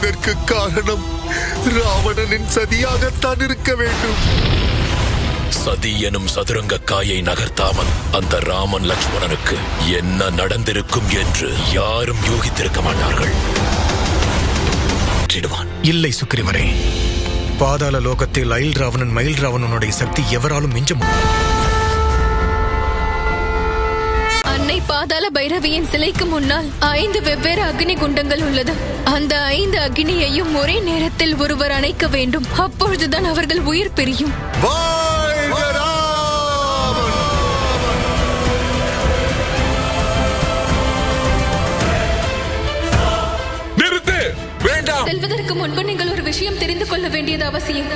இதற்கு காரணம் ராவணனின் சதியாகத்தான் இருக்க வேண்டும். சதி எனும் சதுரங்க காயை நகர்த்தாமல் அந்த ராமன் லட்சுமணனுக்கு என்ன நடந்திருக்கும் என்று யாரும் யூகித்திருக்க மாட்டார்கள். இல்லை சுக்ரீவரே, பாதாள லோகத்தில் அயில் ராவணன் மயில் ராவணனுடைய சக்தி எவராலும் மிஞ்ச முடியும். அன்னை பாதாள பைரவியின் சிலைக்கு முன்னால் 5 வெவ்வேறு அக்னி குண்டங்கள் உள்ளது. அந்த 5 அக்னியையும் ஒரே நேரத்தில் ஒருவர் அணைக்க வேண்டும். அப்பொழுதுதான் அவர்கள் உயிர் பிரியும். செல்வதற்கு முன்பு நீங்கள் ஒரு விஷயம் தெரிந்து கொள்ள வேண்டியது அவசியம்.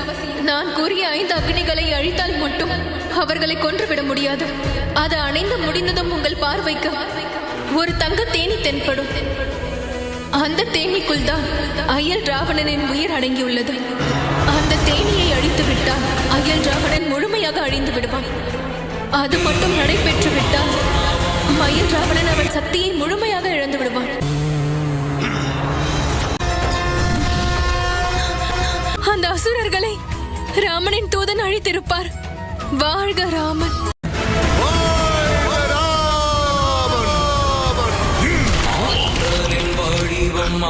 நான் கூறிய 5 அக்னிகளை அழித்தால் மட்டும் அவர்களை கொன்றுவிட முடியாது. அது அணைந்து முடிந்ததும் உங்கள் பார்வைக்கு ஒரு தங்க தேனி தென்படும். அந்த தேனிக்குள் தான் அயல் ராவணனின் உயிர் அடங்கியுள்ளது. அந்த தேனியை அழித்து விட்டால் அயல் ராவணன் முழுமையாக அழிந்து விடுவான். அது மட்டும் நடைபெற்று விட்டால் அயல் ராவணன் அவன் சக்தியை முழுமையாக இழந்து விடுவான். அந்த அசுரர்களை ராமனின் தூதன் அழித்திருப்பார். வாழ்க ராமன்! வடிவம்